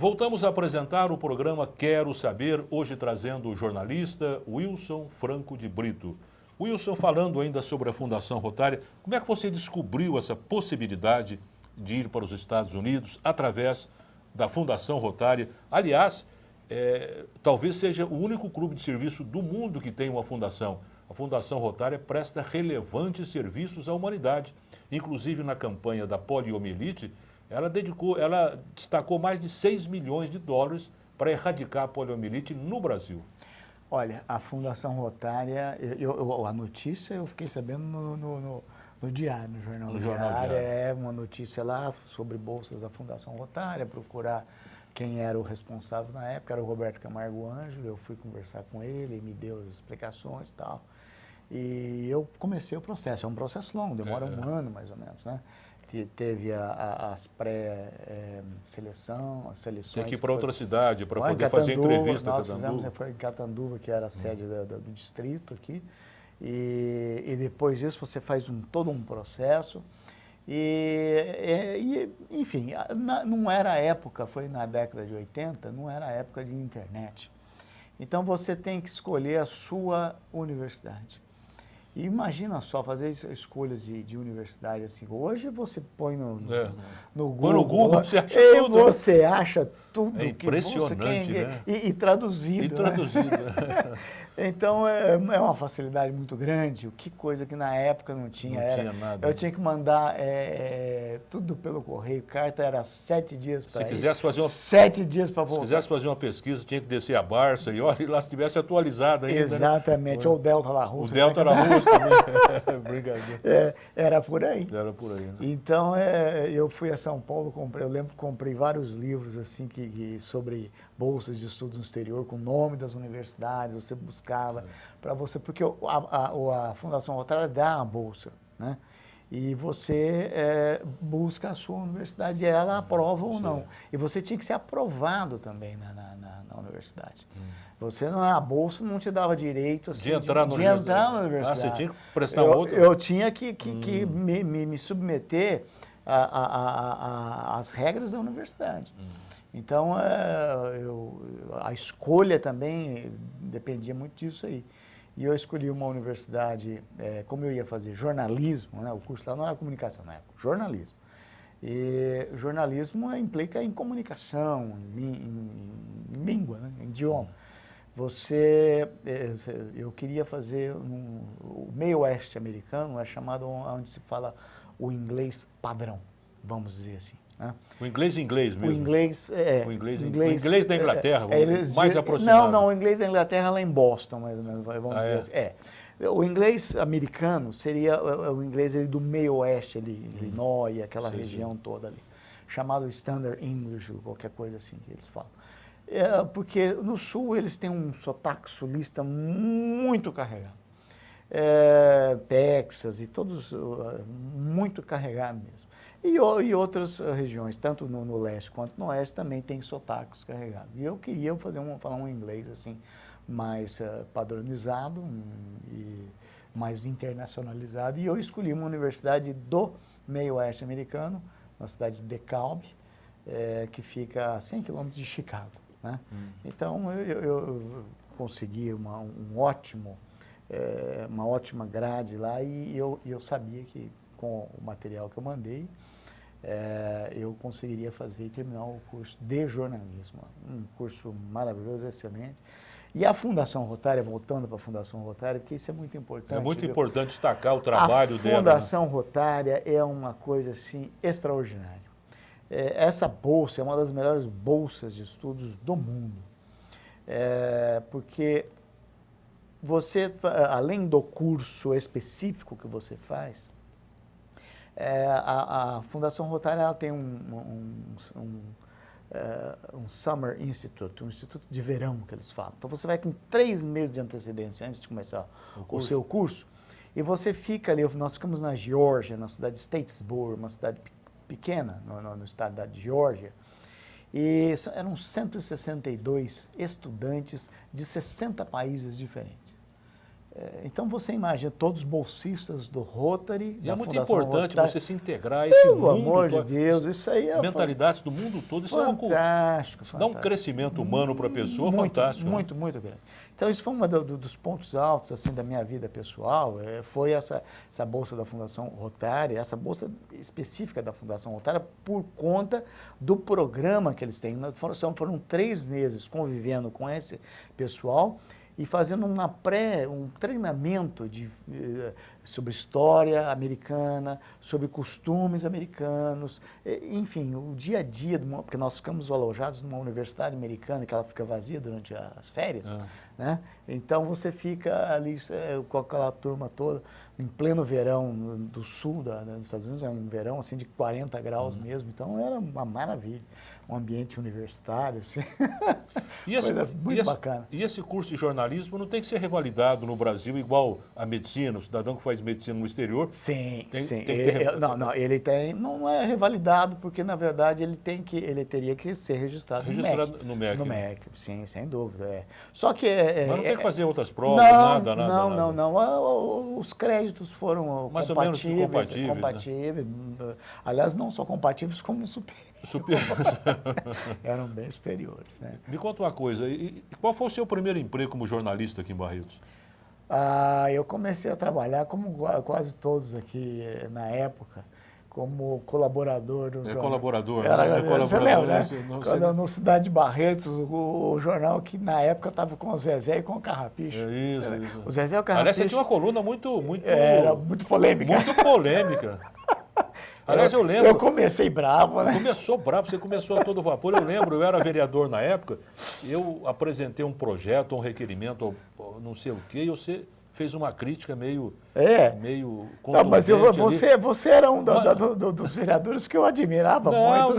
Voltamos a apresentar o programa Quero Saber, hoje trazendo o jornalista Wilson Franco de Brito. Wilson, falando ainda sobre a Fundação Rotária, como é que você descobriu essa possibilidade de ir para os Estados Unidos através da Fundação Rotária? Aliás, talvez seja o único clube de serviço do mundo que tem uma fundação. A Fundação Rotária presta relevantes serviços à humanidade. Inclusive na campanha da poliomielite, ela destacou mais de 6 milhões de dólares para erradicar a poliomielite no Brasil. Olha, a Fundação Rotária, a notícia eu fiquei sabendo no Diário, no Jornal Diário. É uma notícia lá sobre bolsas da Fundação Rotária, procurar quem era o responsável na época, era o Roberto Camargo Ângelo. Eu fui conversar com ele, me deu as explicações e tal. E eu comecei o processo. É um processo longo, demora um ano mais ou menos, né? Teve as pré-seleções. Tem que ir para outra cidade para poder fazer entrevista. Nós fizemos, foi em Catanduva, que era a sede do distrito aqui. E depois disso você faz todo um processo. Enfim, não era época, foi na década de 80, não era época de internet. Então você tem que escolher a sua universidade. E imagina só, fazer escolhas de universidade assim. Hoje você põe no Google. Põe no Google, você acha tudo. Você acha tudo. É impressionante, né? E traduzido. E traduzido. Né? Então, é uma facilidade muito grande. Que coisa que na época não tinha. Não tinha nada. Eu tinha que mandar tudo pelo correio. Carta era 7 dias para ir. Se quisesse fazer 7 dias para voltar. Se quisesse fazer uma pesquisa, tinha que descer a Barça e olha lá se tivesse atualizado ainda. Exatamente. Né? Ou o Delta La Russa. O Delta La Russa também. Brincadeira. Era por aí. Era por aí, né? Então, eu fui a São Paulo, eu lembro que comprei vários livros assim sobre bolsas de estudos no exterior, com o nome das universidades, você buscava para você, porque a Fundação Rotária dá a bolsa, né? E você busca a sua universidade e ela aprova ou não. E você tinha que ser aprovado também na universidade. Você a bolsa não te dava direito assim, de entrar na universidade. Você tinha que prestar outra? Eu tinha que me submeter às regras da universidade. Então, a escolha também dependia muito disso aí. E eu escolhi uma universidade, como eu ia fazer jornalismo, né? O curso lá não era comunicação, na época, jornalismo. E jornalismo implica em comunicação, em língua, né? Em idioma. Eu queria fazer o meio oeste americano, é chamado onde se fala o inglês padrão, vamos dizer assim. Né? O inglês mesmo? O inglês o inglês da Inglaterra, mais aproximado. Não, o inglês da Inglaterra lá em Boston, mais ou menos, vamos dizer assim. O inglês americano seria o inglês do meio oeste, Illinois, aquela região toda ali, chamado Standard English, ou qualquer coisa assim que eles falam. Porque no sul eles têm um sotaque sulista muito carregado. Texas e todos muito carregado mesmo. E outras regiões, tanto no leste quanto no oeste, também tem sotaques carregados. E eu queria falar um inglês assim, mais padronizado e mais internacionalizado. E eu escolhi uma universidade do meio oeste americano, na cidade de DeKalb, que fica a 100 quilômetros de Chicago. Né? Então, eu consegui uma ótima grade lá e eu sabia que com o material que eu mandei, eu conseguiria fazer e terminar o curso de jornalismo. Um curso maravilhoso, excelente. E a Fundação Rotária, voltando para a Fundação Rotária, porque isso é muito importante. É muito importante destacar o trabalho dela. A Fundação Rotária é uma coisa assim extraordinária. Essa bolsa é uma das melhores bolsas de estudos do mundo. Porque você, além do curso específico que você faz, a Fundação Rotária ela tem um Summer Institute, um instituto de verão que eles falam. Então você vai com 3 meses de antecedência antes de começar o seu curso e você fica ali, nós ficamos na Geórgia, na cidade de Statesboro, uma cidade pequena no estado da Geórgia, e eram 162 estudantes de 60 países diferentes. Então você imagina todos os bolsistas do Rotary, E da é muito Fundação importante Rotary. você se integrar a esse Pelo mundo. amor de Deus, isso aí é mentalidades do mundo todo, isso fantástico, dá um crescimento humano para a pessoa muito, fantástico. Muito, né? Muito grande. Então, isso foi um dos pontos altos assim, da minha vida pessoal, foi essa bolsa da Fundação Rotária, essa bolsa específica da Fundação Rotária, por conta do programa que eles têm. Foram 3 meses convivendo com esse pessoal e fazendo um treinamento sobre história americana, sobre costumes americanos, enfim, o dia a dia, porque nós ficamos alojados numa universidade americana que ela fica vazia durante as férias, né? Então você fica ali com aquela turma toda, em pleno verão do sul dos Estados Unidos, é um verão assim de 40 graus mesmo, então era uma maravilha, um ambiente universitário, assim. Coisa muito bacana. E esse curso de jornalismo não tem que ser revalidado no Brasil igual a medicina, o cidadão que faz medicina no exterior? Sim, sim. Não, ele tem, não é revalidado, porque na verdade ele teria que ser registrado no MEC. No MEC, sim, sem dúvida. Só que mas não tem que fazer outras provas, nada. Não. Os créditos foram mais ou menos compatíveis. Né? Aliás, não só compatíveis, como superiores. Eram bem superiores. Né? Me conta uma coisa, e qual foi o seu primeiro emprego como jornalista aqui em Barretos? Eu comecei a trabalhar, como quase todos aqui na época, como colaborador do jornal. Colaborador. Você lembra, né? Quando no Cidade de Barretos, o jornal que na época estava com o Zezé e com o Carrapicho. Isso. O Zezé e o Carrapicho. Aliás, você tinha uma coluna muito... Era muito polêmica. Muito polêmica. Aliás, eu lembro... Eu comecei bravo, né? Começou bravo, você começou a todo vapor. Eu lembro, eu era vereador na época, eu apresentei um projeto, um requerimento, não sei o quê, e você fez uma crítica meio mas você era um dos vereadores que eu admirava muito.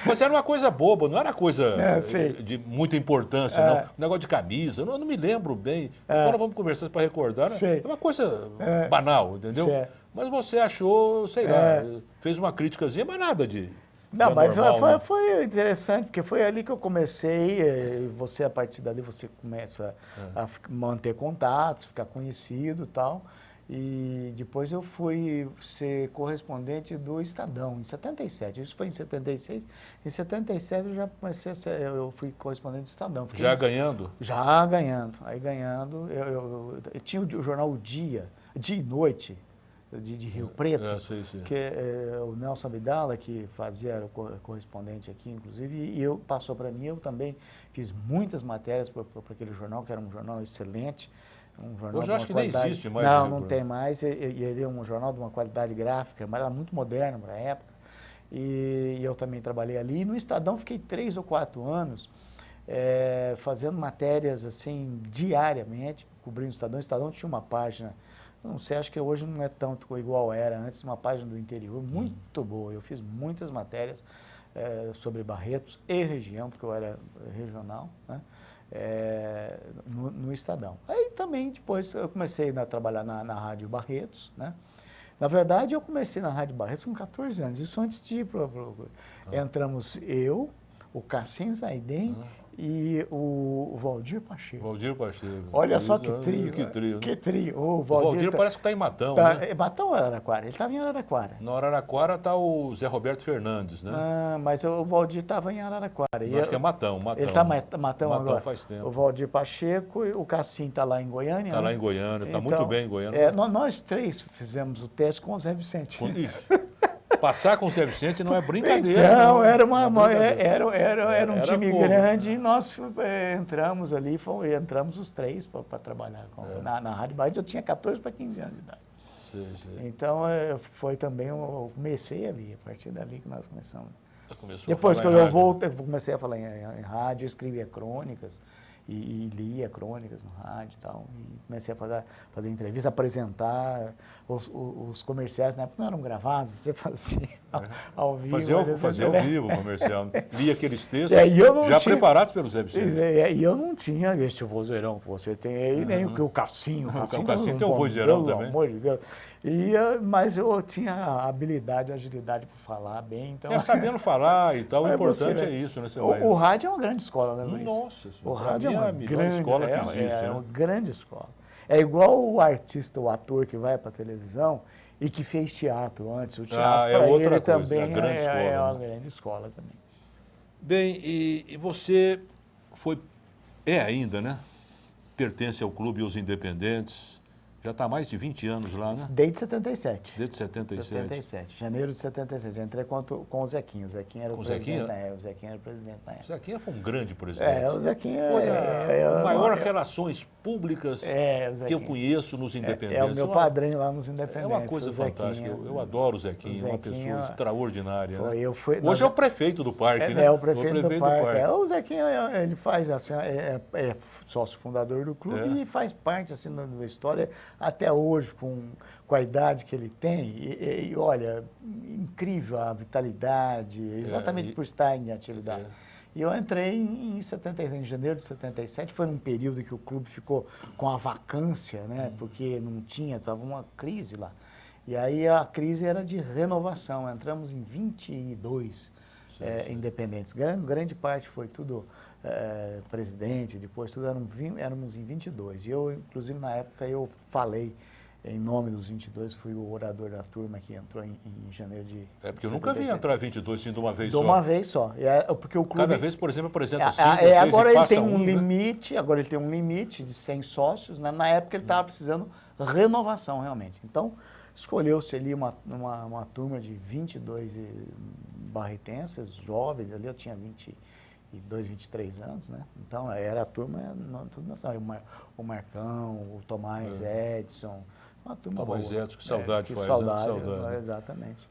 Mas era uma coisa boba, não era coisa de muita importância, não. Um negócio de camisa, eu não me lembro bem. Agora vamos conversar para recordar, é uma coisa banal, entendeu? Mas você achou, sei lá, fez uma críticazinha, mas nada de... Não, mas foi interessante, porque foi ali que eu comecei, você, a partir dali, você começa a manter contatos, ficar conhecido e tal, e depois eu fui ser correspondente do Estadão, em 77, isso foi em 76, em 77 eu já comecei eu fui correspondente do Estadão. Já ganhando? Já ganhando, aí ganhando, eu tinha o jornal O Dia e Noite, de Rio Preto, que o Nelson Abdala, que fazia correspondente aqui, inclusive, e passou para mim, eu também fiz muitas matérias para aquele jornal, que era um jornal excelente, um jornal hoje eu acho que nem existe mais. Não tem mais, e ele é um jornal de uma qualidade gráfica, mas era muito moderno para a época, e eu também trabalhei ali, e no Estadão fiquei 3 ou 4 anos, fazendo matérias assim, diariamente, cobrindo o Estadão tinha uma página, não sei, acho que hoje não é tanto igual era antes, uma página do interior muito boa. Eu fiz muitas matérias sobre Barretos e região, porque eu era regional, né? No Estadão. Aí também depois eu comecei a trabalhar na Rádio Barretos, né? Na verdade, eu comecei na Rádio Barretos com 14 anos, isso antes de ir entramos eu, o Cassim Zaiden e o Valdir Pacheco. Valdir Pacheco. Olha só que trio. Que trio. O Valdir parece que está em Matão, né? Matão ou Araraquara? Ele estava em Araraquara. No Araraquara está o Zé Roberto Fernandes, né? Mas o Valdir estava em Araraquara. Acho que é Matão. Ele está Matão agora. Faz tempo. O Valdir Pacheco, o Cassim está lá em Goiânia. Está lá em Goiânia, está muito bem em Goiânia. Nós 3 fizemos o teste com o Zé Vicente. Isso. Passar com o Zé Vicente não é brincadeira. Então, era um time grande e nós entramos ali, entramos os 3 para trabalhar na Rádio Barretos. Eu tinha 14 para 15 anos de idade. Então, foi também, eu comecei ali, a partir dali que nós começamos. Depois que eu voltei, comecei a falar em rádio, eu escrevia crônicas. E lia crônicas no rádio e tal, e comecei a fazer entrevista, apresentar os comerciais, na época não eram gravados, você fazia ao vivo. Fazia ao vivo o comercial, lia aqueles textos preparados pelo Zé Vicente. E eu não tinha esse vozeirão que você tem aí, nem o Cassinho. O Cassinho tem um vozeirão também. Pelo amor de Deus. Mas eu tinha a habilidade, a agilidade para falar bem. Então... sabendo falar e tal, o importante é isso, né? O rádio é uma grande escola, né, Luiz? Nossa, o rádio é uma grande escola que existe, né? É uma grande escola. É igual o artista, o ator que vai para a televisão e que fez teatro antes. O teatro para outra ele coisa, também é a grande escola, é uma né? grande escola também. Bem, e você ainda, né? Pertence ao Clube Os Independentes. Já está há mais de 20 anos lá, né? Desde 77. Desde 77. 77, janeiro de 77. Já entrei com o Zequinha. O Zequinha era o presidente na época. O Zequinha era o presidente na O época. Zequinha foi um grande presidente. O Zequinha Foi a maior é, relações públicas o que eu Zequinha. nos nos Independentes. É o meu padrinho lá nos Independentes. É uma coisa o Zequinha. fantástica. Eu adoro o Zequinha, uma pessoa extraordinária. Né? Hoje é o prefeito do parque, né? É o prefeito do parque. O Zequinha, ele faz assim, é sócio fundador do clube e faz parte assim da história até hoje, com a idade que ele tem. E olha, incrível a vitalidade, exatamente por estar em atividade. E eu entrei em 76, em janeiro de 77, foi num período que o clube ficou com a vacância, né? Porque não tinha, estava uma crise lá. E aí a crise era de renovação, entramos em 22 independentes. Grande parte foi tudo presidente, depois tudo éramos em 22. E eu, inclusive, na época, eu falei em nome dos 22, fui o orador da turma que entrou em janeiro de... Porque eu nunca vi entrar 22 assim de uma vez só. De uma vez só. Porque o clube... Cada vez, por exemplo, apresenta 5, agora ele tem um né? limite, agora ele tem um limite de 100 sócios, né? Na época ele estava precisando renovação, realmente. Então, escolheu-se ali uma turma de 22 barretenses, jovens, ali eu tinha 22, 23 anos, né? Então, era a turma, tudo nacional. O Marcão, o Tomás Edson, uma turma boa. Tomás Edson, que saudade faz, saudade, né? Saudade. Exatamente.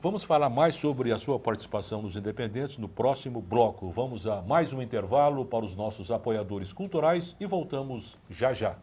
Vamos falar mais sobre a sua participação nos Independentes no próximo bloco. Vamos a mais um intervalo para os nossos apoiadores culturais e voltamos já já.